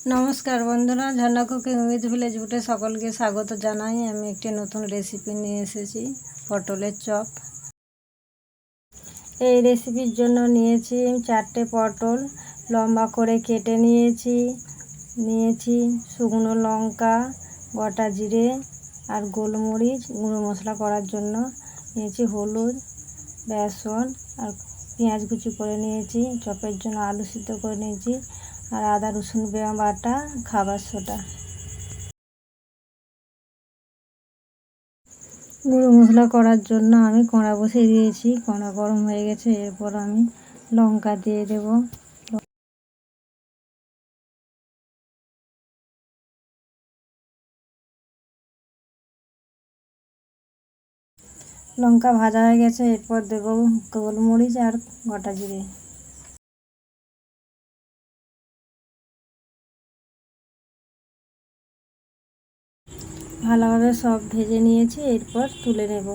নমস্কার বন্ধুরা, ঝর্ণা cooking with village ফুডে সকলকে স্বাগত জানাই। আমি একটি নতুন রেসিপি নিয়ে এসেছি, পটলের চপ। এই রেসিপির জন্য নিয়েছি 4টে পটল, লম্বা করে কেটে নিয়েছি শুকনো লঙ্কা, গোটা জিরে আর গোলমরিচ গুঁড়ো মশলা করার জন্য নিয়েছি হলুদ, বেসন আর পেঁয়াজ কুচি করে নিয়েছি। চপের জন্য আলু সিদ্ধ করে নিয়েছি আর আদা রসুন বাটা, খাবার সোডা। গুঁড়ো মশলা করার জন্য আমি কড়া বসিয়ে দিয়েছি, কড়া গরম হয়ে গেছে। এরপর আমি লঙ্কা দিয়ে দেব। লঙ্কা ভাজা হয়ে গেছে, এরপর দেব গোলমরিচ আর গোটা জিরে। ভালোভাবে সব ভেজে নিয়েছি, এরপর তুলে নেব।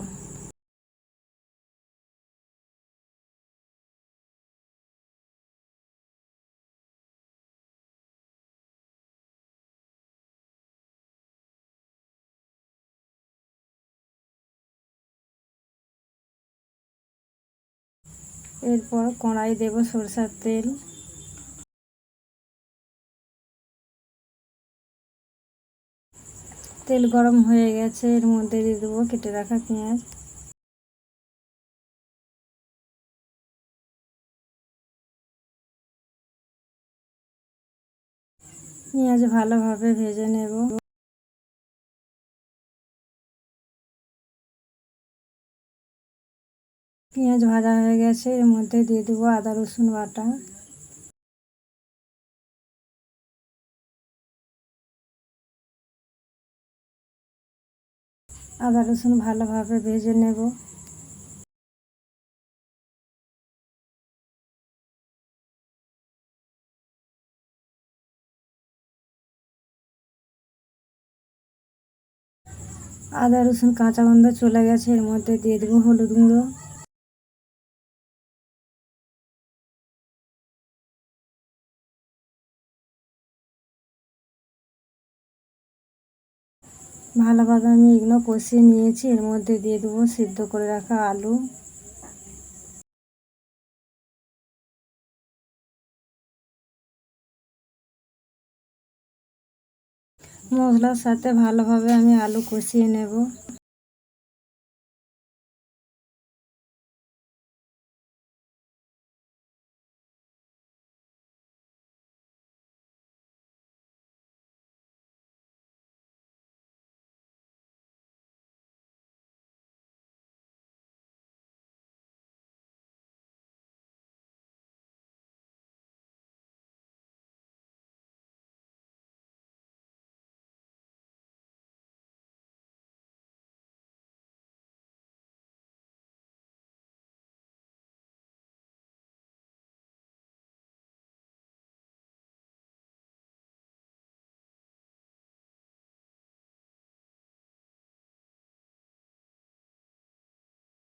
এরপর কড়াই দেব সরষের তেল। তেল গরম হয়ে গেছে, এর মধ্যে দিয়ে দেবো কেটে রাখা পেঁয়াজ। পেঁয়াজ ভালোভাবে ভেজে নেব। পেঁয়াজ ভাজা হয়ে গেছে, এর মধ্যে দিয়ে দেবো আদা রসুন বাটা। আদা রসুন ভালোভাবে ভেজে নেব। আদা রসুন কাঁচা গন্ধ চলে গেছে, এর মধ্যে দিয়ে দেবো হলুদ গুঁড়ো, ভালোভাবে আমি এগুলো কষিয়ে নিয়েছি। এর মধ্যে দিয়ে দেবো সিদ্ধ করে রাখা আলু। মশলার সাথে ভালোভাবে আমি আলু কষিয়ে নেব।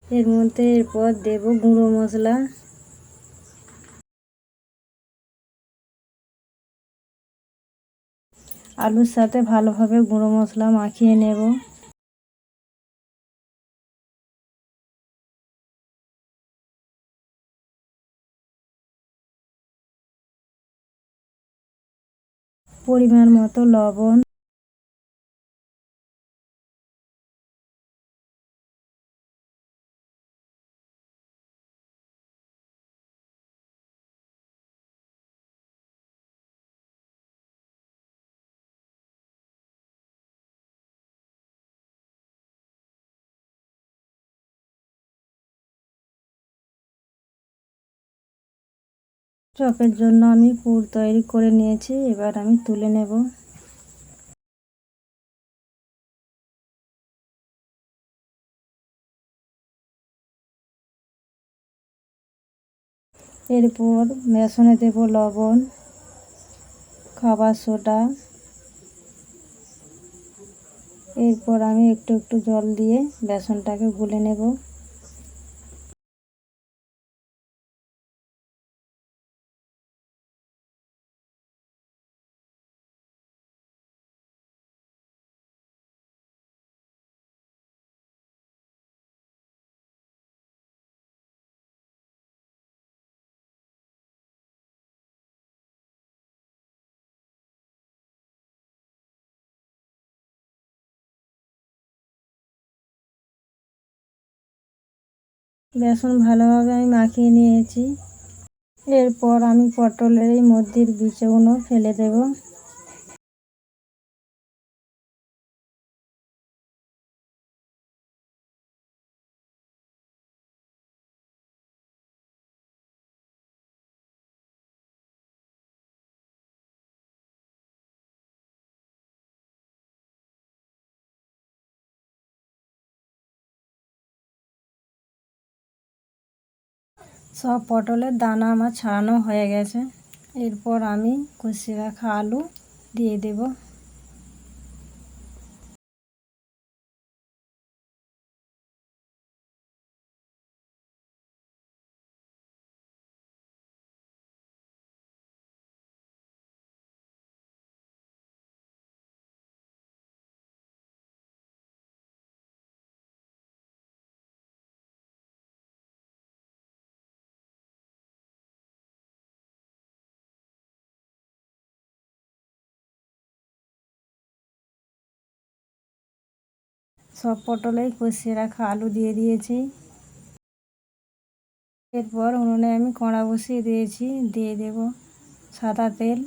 এরপর দেব গুঁড়ো মশলা। আলুর সাথে ভালোভাবে গুঁড়ো মশলা মাখিয়ে নেব। পরিমাণ মতো লবণ, চপের জন্য আমি পুর তৈরি করে নিয়েছি, এবার আমি তুলে নেব। এরপর বেসনে দেব লবণ, খাবার সোডা। এরপর আমি একটু একটু জল দিয়ে বেসনটাকে গুলে নেব। বেসন ভালোভাবে আমি মাখিয়ে নিয়েছি। এরপর আমি পটলের এই মধ্যের বীজগুলো ফেলে দেব। সব পটলের দানা আমার ছাড়ানো হয়ে গেছে। এরপর আমি কষিয়ে রাখা আলু দিয়ে দেব। সব পটলেই কষিয়ে রাখা আলু দিয়ে দিয়েছি। এরপর উনুনে আমি কড়া বসিয়ে দিয়েছি, দিয়ে দেব সাদা তেল।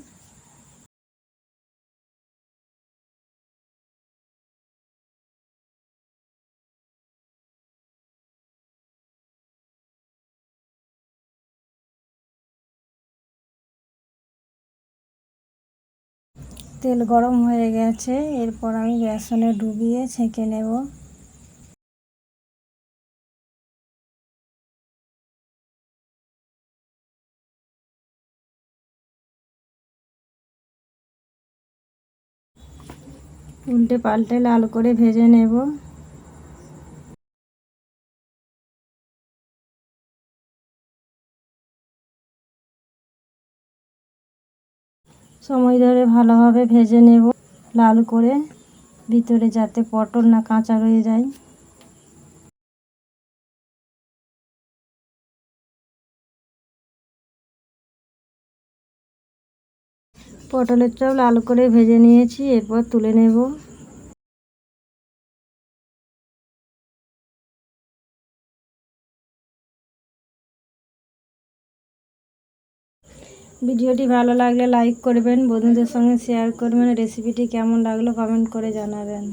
তেল গরম হয়ে গেছে, এরপর আমি বেসনে ডুবিয়ে ছেঁকে নেব। উল্টে পাল্টে লাল করে ভেজে নেব। সময় ধরে ভালোভাবে ভেজে নেব লাল করে, ভিতরে যাতে পটল না কাঁচা রয়ে যায়। পটলের চপ লাল করে ভেজে নিয়েছি, এরপর তুলে নেব। ভিডিওটি ভালো লাগলে লাইক করবেন, বন্ধুদের সঙ্গে শেয়ার করবেন। রেসিপিটি কেমন লাগলো কমেন্ট করে জানাবেন।